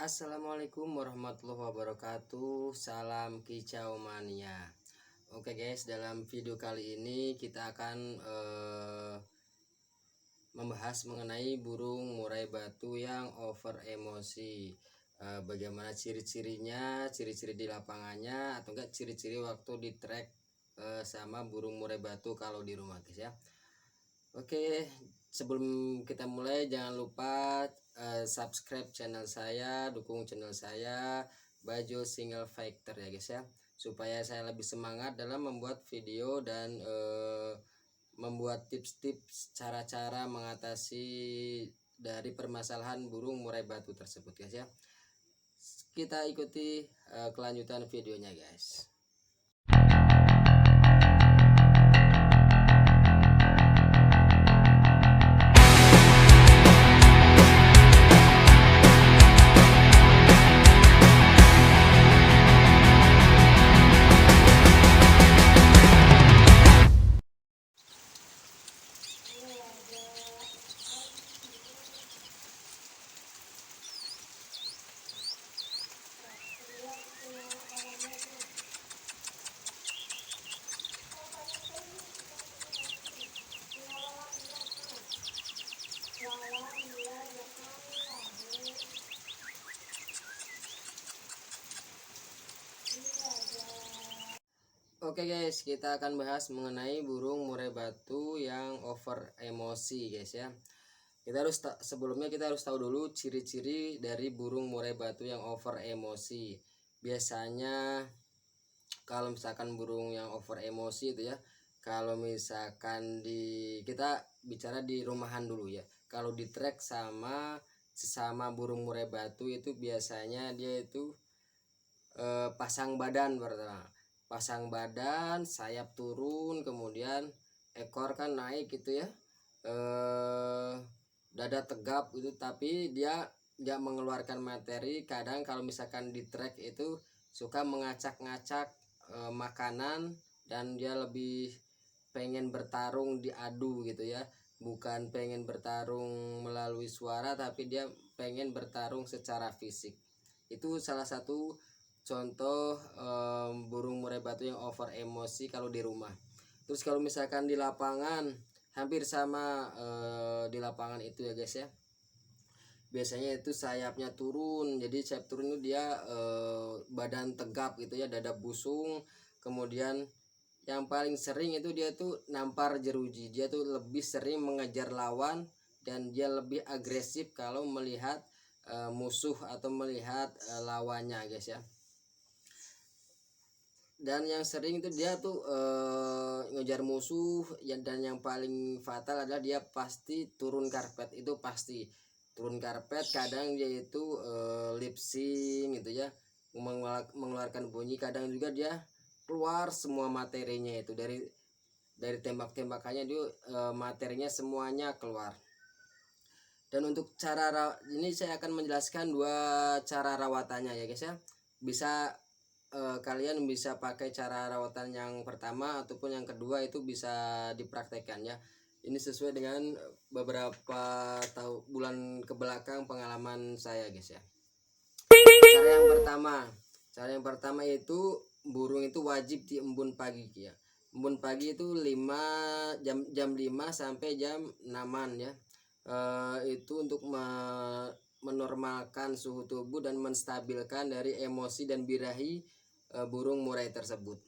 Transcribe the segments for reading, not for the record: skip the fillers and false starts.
Assalamualaikum warahmatullahi wabarakatuh. Salam kicau mania. Oke guys, dalam video kali ini kita akan membahas mengenai burung murai batu yang over emosi. Bagaimana ciri-cirinya, ciri-ciri di lapangannya, atau enggak ciri-ciri waktu di track sama burung murai batu kalau di rumah guys ya. Oke, sebelum kita mulai jangan lupa subscribe channel saya, dukung channel saya Bajo Single Factor ya guys ya, supaya saya lebih semangat dalam membuat video dan membuat tips-tips cara-cara mengatasi dari permasalahan burung murai batu tersebut guys ya. Kita ikuti kelanjutan videonya guys. Oke guys, kita akan bahas mengenai burung murai batu yang over emosi guys ya. Sebelumnya kita harus tahu dulu ciri-ciri dari burung murai batu yang over emosi. Biasanya kalau misalkan burung yang over emosi itu ya, kalau misalkan kita bicara di rumahan dulu ya. Kalau di track sama sesama burung murai batu itu biasanya dia itu pasang badan pertama. Pasang badan, sayap turun, kemudian ekor kan naik gitu ya, dada tegap gitu, tapi dia nggak mengeluarkan materi. Kadang kalau misalkan di track itu suka mengacak-ngacak makanan, dan dia lebih pengen bertarung diadu gitu ya, bukan pengen bertarung melalui suara, tapi dia pengen bertarung secara fisik. Itu salah satu contoh burung murai batu yang over emosi kalau di rumah. Terus kalau misalkan di lapangan hampir sama di lapangan itu ya guys ya. Biasanya itu sayapnya turun, jadi sayap turun itu dia badan tegap gitu ya, dada busung. Kemudian yang paling sering itu dia tuh nampar jeruji, dia tuh lebih sering mengejar lawan, dan dia lebih agresif kalau melihat musuh atau melihat lawannya guys ya. Dan yang sering itu dia tuh ngejar musuh ya, dan yang paling fatal adalah dia pasti turun karpet. Itu pasti turun karpet. Kadang dia itu lip sync gitu ya, mengeluarkan bunyi. Kadang juga dia keluar semua materinya itu dari tembak-tembakannya, dia materinya semuanya keluar. Dan untuk cara ini saya akan menjelaskan dua cara rawatannya ya guys ya. Bisa kalian bisa pakai cara rawatan yang pertama ataupun yang kedua, itu bisa dipraktekkan ya. Ini sesuai dengan beberapa bulan ke belakang pengalaman saya guys ya. Cara yang pertama itu burung itu wajib diembun pagi ya. Embun pagi itu jam 5 sampai jam 6-an ya. Itu untuk menormalkan suhu tubuh dan menstabilkan dari emosi dan birahi burung murai tersebut.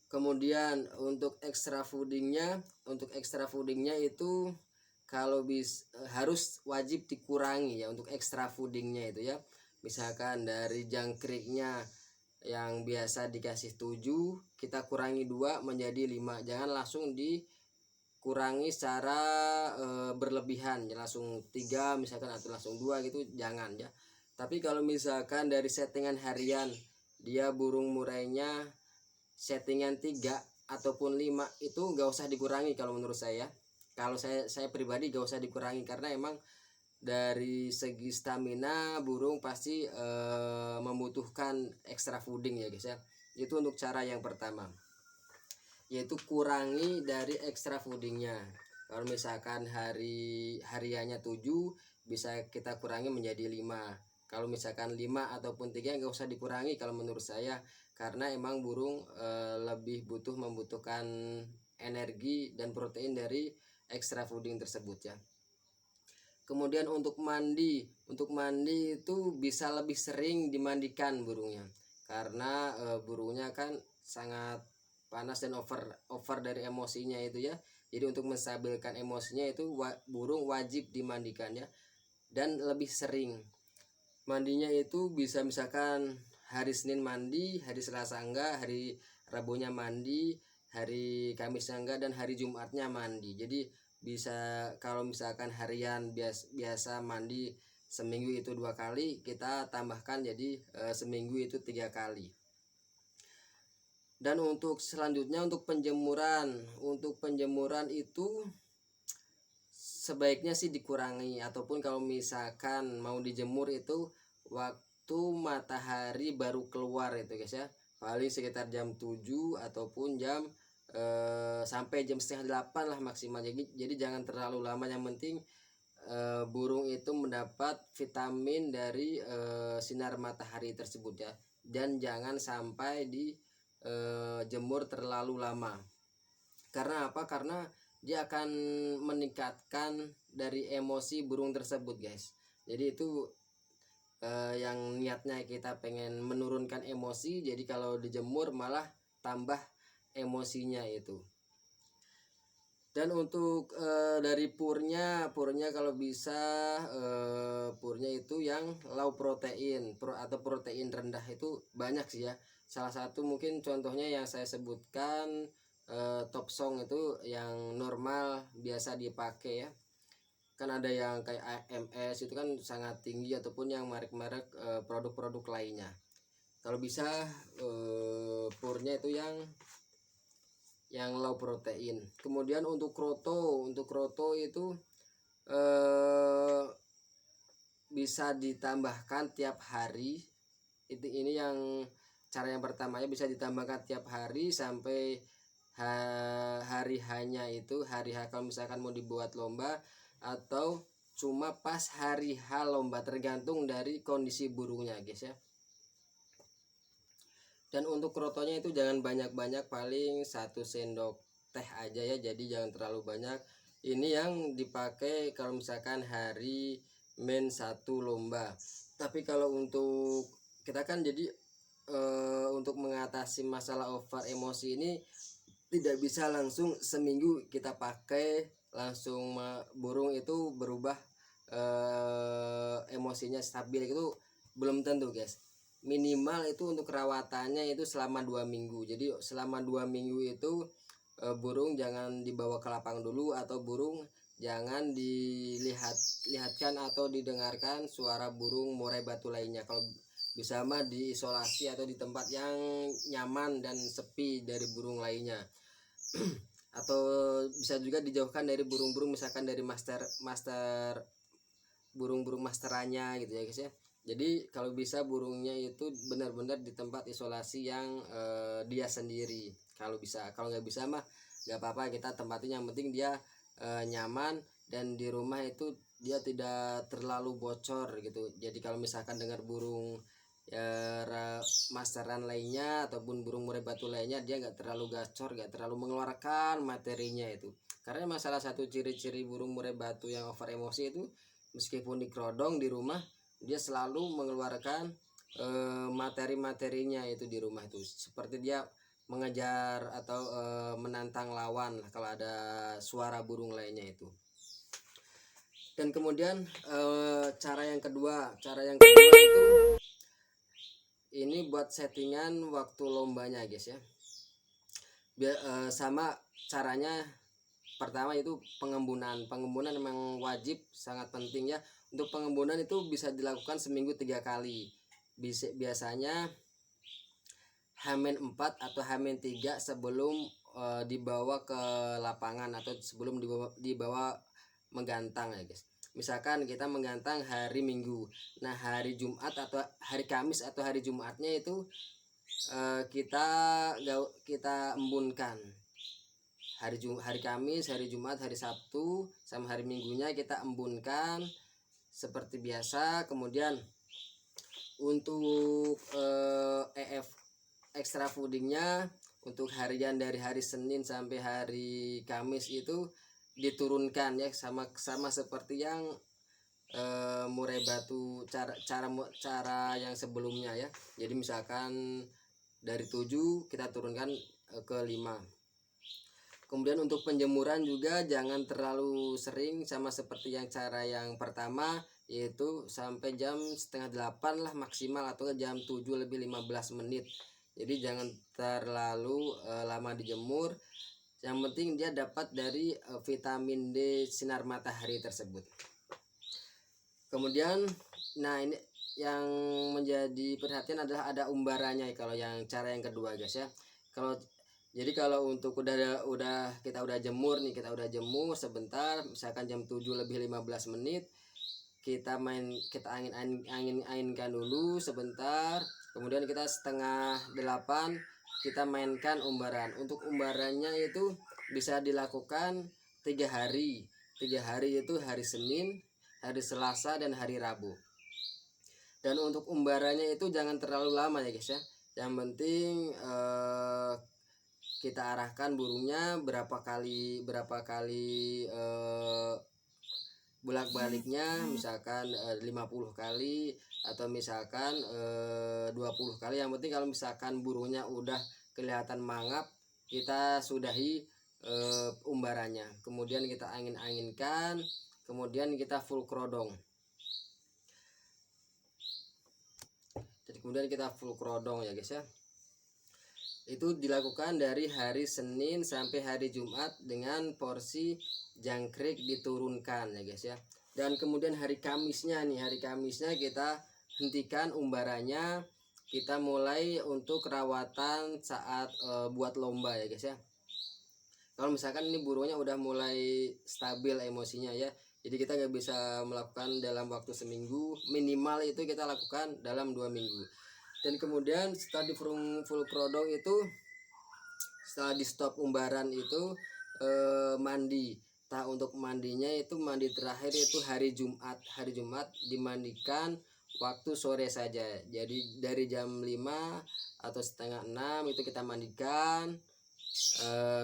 Kemudian untuk extra foodingnya itu kalau harus wajib dikurangi ya untuk extra foodingnya itu ya. Misalkan dari jangkriknya yang biasa dikasih 7, kita kurangi 2 menjadi 5. Jangan langsung dikurangi secara berlebihan ya, langsung 3 misalkan atau langsung 2 gitu, jangan ya. Tapi kalau misalkan dari settingan harian dia burung murainya settingan 3 ataupun 5, itu nggak usah dikurangi kalau menurut saya. Kalau saya pribadi gak usah dikurangi, karena emang dari segi stamina burung pasti membutuhkan extra fooding ya guys ya. Itu untuk cara yang pertama, yaitu kurangi dari extra foodingnya. Kalau misalkan hariannya 7, bisa kita kurangi menjadi 5. Kalau misalkan 5 ataupun 3 nggak usah dikurangi kalau menurut saya, karena emang burung lebih membutuhkan energi dan protein dari extra fooding tersebut ya. Kemudian untuk mandi itu bisa lebih sering dimandikan burungnya, karena burungnya kan sangat panas dan over dari emosinya itu ya. Jadi untuk menstabilkan emosinya itu burung wajib dimandikan ya, dan lebih sering. Mandinya itu bisa misalkan hari Senin mandi, hari Selasa enggak, hari Rabunya mandi, hari Kamisnya enggak, dan hari Jumatnya mandi. Jadi bisa kalau misalkan harian biasa mandi seminggu itu 2 kali, kita tambahkan jadi seminggu itu 3 kali. Dan untuk selanjutnya untuk penjemuran itu sebaiknya sih dikurangi, ataupun kalau misalkan mau dijemur itu waktu matahari baru keluar itu guys ya, paling sekitar jam 7 ataupun sampai jam setengah 8 lah maksimal. Jadi jangan terlalu lama, yang penting burung itu mendapat vitamin dari sinar matahari tersebut ya, dan jangan sampai dijemur terlalu lama. Karena apa? Karena dia akan meningkatkan dari emosi burung tersebut guys. Jadi itu yang niatnya kita pengen menurunkan emosi, jadi kalau dijemur malah tambah emosinya itu. Dan untuk dari purnya kalau bisa purnya itu yang low protein atau protein rendah itu banyak sih ya. Salah satu mungkin contohnya yang saya sebutkan top song itu yang normal biasa dipakai ya. Kan ada yang kayak AMS itu kan sangat tinggi, ataupun yang merek-merek produk-produk lainnya. Kalau bisa purnya itu yang low protein. Kemudian untuk kroto itu bisa ditambahkan tiap hari. Ini yang cara yang pertamanya, bisa ditambahkan tiap hari sampai hari hanya itu hari H kalau misalkan mau dibuat lomba, atau cuma pas hari H lomba, tergantung dari kondisi burungnya guys ya. Dan untuk krotonya itu jangan banyak-banyak, paling 1 sendok teh aja ya, jadi jangan terlalu banyak. Ini yang dipakai kalau misalkan hari -1 lomba. Tapi kalau untuk kita kan jadi untuk mengatasi masalah over emosi ini tidak bisa langsung seminggu kita pakai langsung burung itu berubah emosinya stabil, itu belum tentu guys. Minimal itu untuk rawatannya itu selama 2 minggu. Jadi selama 2 minggu itu burung jangan dibawa ke lapang dulu, atau burung jangan dilihatkan atau didengarkan suara burung murai batu lainnya. Kalau bisa mah diisolasi atau di tempat yang nyaman dan sepi dari burung lainnya. Atau bisa juga dijauhkan dari burung-burung, misalkan dari master burung-burung masterannya gitu ya guys ya. Jadi kalau bisa burungnya itu benar-benar di tempat isolasi yang dia sendiri kalau bisa. Kalau nggak bisa mah nggak apa-apa, kita tempatin, yang penting dia nyaman, dan di rumah itu dia tidak terlalu bocor gitu. Jadi kalau misalkan dengar burung masteran lainnya ataupun burung murai batu lainnya, dia nggak terlalu gacor, nggak terlalu mengeluarkan materinya itu. Karena masalah satu ciri-ciri burung murai batu yang over emosi itu, meskipun dikerodong di rumah, dia selalu mengeluarkan materi-materinya itu di rumah itu, seperti dia mengejar atau menantang lawan kalau ada suara burung lainnya itu. Dan kemudian cara yang kedua itu ini buat settingan waktu lombanya guys ya. Sama caranya, pertama itu pengembunan memang wajib, sangat penting ya. Untuk pengembunan itu bisa dilakukan seminggu 3 kali. Biasanya H-4 atau H-3 sebelum dibawa ke lapangan, atau sebelum dibawa menggantang ya guys. Misalkan kita menggantang hari Minggu, nah hari Jumat atau hari Kamis atau hari Jumatnya itu kita embunkan. Hari Kamis, hari Jumat, hari Sabtu sama hari Minggunya kita embunkan seperti biasa. Kemudian Untuk EF extra foodingnya untuk harian dari hari Senin sampai hari Kamis itu diturunkan ya, sama sama seperti yang murai batu, cara yang sebelumnya ya. Jadi misalkan dari 7 kita turunkan ke 5. Kemudian untuk penjemuran juga jangan terlalu sering, sama seperti yang cara yang pertama, yaitu sampai jam setengah 8 lah maksimal, atau jam 7 lebih 15 menit. Jadi jangan terlalu lama dijemur. Yang penting dia dapat dari vitamin D sinar matahari tersebut. Kemudian nah ini yang menjadi perhatian adalah ada umbarannya kalau yang cara yang kedua guys ya. Kalau untuk kita udah jemur nih, kita udah jemur sebentar, misalkan jam 7 lebih 15 menit, kita anginkan dulu sebentar, kemudian kita setengah 8 kita mainkan umbaran. Untuk umbarannya itu bisa dilakukan 3 hari. 3 hari itu hari Senin, hari Selasa, dan hari Rabu. Dan untuk umbarannya itu jangan terlalu lama ya guys ya. Yang penting kita arahkan burungnya berapa kali bolak-baliknya, misalkan 50 kali atau misalkan 20 kali. Yang penting kalau misalkan burungnya udah kelihatan mangap, kita sudahi umbarannya. Kemudian kita anginkan, kemudian kita full kerodong. Jadi kemudian kita full kerodong ya guys ya. Itu dilakukan dari hari Senin sampai hari Jumat dengan porsi jangkrik diturunkan ya guys ya. Dan kemudian hari Kamisnya kita hentikan umbarannya, kita mulai untuk rawatan saat buat lomba ya guys ya. Kalau misalkan ini burungnya udah mulai stabil emosinya ya, jadi kita nggak bisa melakukan dalam waktu seminggu, minimal itu kita lakukan dalam 2 minggu. Dan kemudian setelah di full kerodong itu, setelah di stop umbaran itu mandi. Untuk mandinya itu mandi terakhir itu hari Jumat dimandikan waktu sore saja. Jadi dari jam 5 atau setengah 6 itu kita mandikan,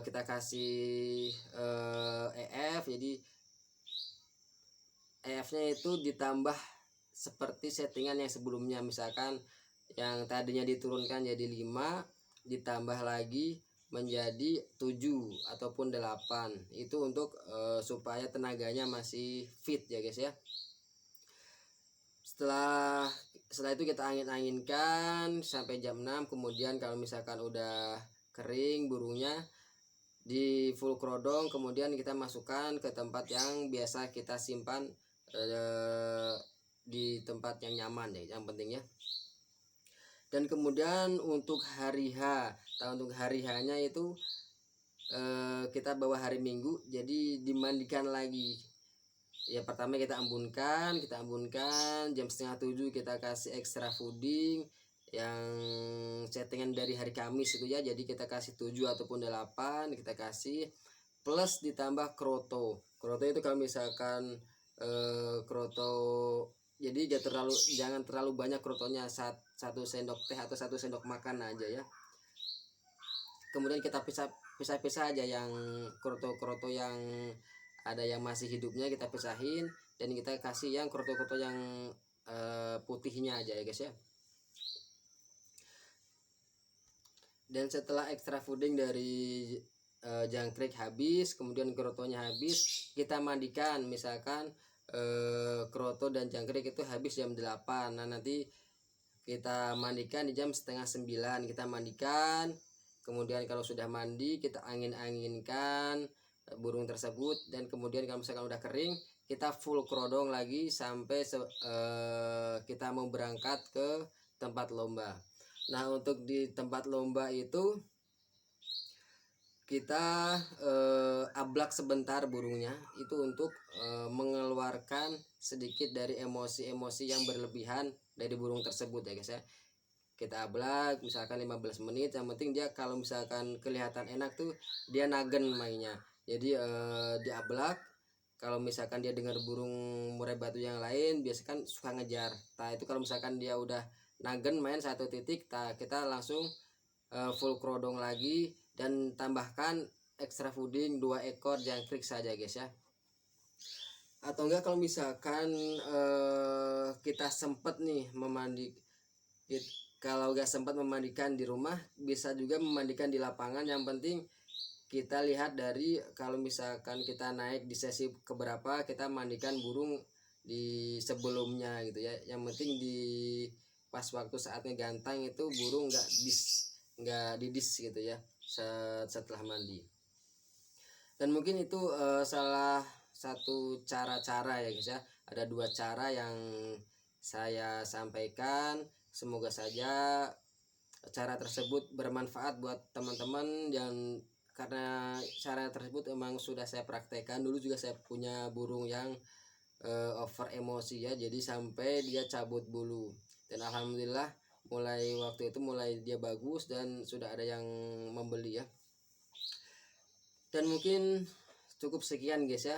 kita kasih EF. Jadi EF-nya itu ditambah seperti settingan yang sebelumnya, misalkan yang tadinya diturunkan jadi 5 ditambah lagi menjadi 7 ataupun 8. Itu untuk supaya tenaganya masih fit ya guys ya. Setelah itu kita anginkan sampai jam 6. Kemudian kalau misalkan udah kering burungnya, di full kerodong, kemudian kita masukkan ke tempat yang biasa kita simpan di tempat yang nyaman ya, yang penting ya. Dan kemudian untuk hari H, untuk hari H-nya itu kita bawa hari Minggu, jadi dimandikan lagi. Ya pertama kita ambunkan jam setengah 7 kita kasih extra fooding yang settingan dari hari Kamis itu ya. Jadi kita kasih 7 ataupun 8 kita kasih, plus ditambah kroto itu kalau misalkan kroto, jadi jangan terlalu banyak krotonya, 1 sendok teh atau 1 sendok makan aja ya. Kemudian kita pisah aja yang kroto yang ada yang masih hidupnya kita pisahin, dan kita kasih yang kroto yang putihnya aja ya guys ya. Dan setelah extra fooding dari jangkrik habis, kemudian krotonya habis, kita mandikan. Misalkan kroto dan jangkrik itu habis jam 8. Nah nanti kita mandikan di jam setengah 9 kita mandikan. Kemudian kalau sudah mandi kita anginkan burung tersebut, dan kemudian kalau misalkan udah kering kita full kerodong lagi sampai kita mau berangkat ke tempat lomba. Nah untuk di tempat lomba itu kita ablak sebentar burungnya, itu untuk mengeluarkan sedikit dari emosi-emosi yang berlebihan dari burung tersebut ya guys ya. Kita ablak misalkan 15 menit, yang penting dia kalau misalkan kelihatan enak tuh dia nagen mainnya. Jadi diablak kalau misalkan dia dengar burung murai batu yang lain biasa kan suka ngejar. Nah itu kalau misalkan dia udah nagen main satu titik, kita langsung full kerodong lagi dan tambahkan extra fooding 2 ekor jangkrik saja guys ya. Atau enggak kalau misalkan kita sempet nih kalau nggak sempat memandikan di rumah bisa juga memandikan di lapangan. Yang penting kita lihat dari kalau misalkan kita naik di sesi keberapa kita mandikan burung di sebelumnya gitu ya. Yang penting di pas waktu saatnya gantang itu burung nggak didis gitu ya setelah mandi. Dan mungkin itu salah satu cara-cara ya guys ya. Ada 2 cara yang saya sampaikan. Semoga saja cara tersebut bermanfaat buat teman-teman, dan karena cara tersebut emang sudah saya praktekkan. Dulu juga saya punya burung yang over emosi ya, jadi sampai dia cabut bulu, dan alhamdulillah mulai waktu itu mulai dia bagus dan sudah ada yang membeli ya. Dan mungkin cukup sekian guys ya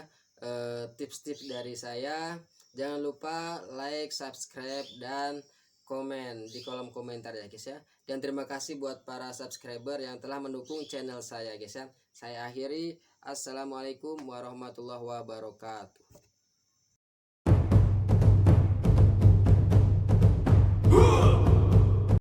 tips-tips dari saya. Jangan lupa like, subscribe, dan komen di kolom komentar ya guys ya. Dan terima kasih buat para subscriber yang telah mendukung channel saya guys ya. Saya akhiri, assalamualaikum warahmatullahi wabarakatuh.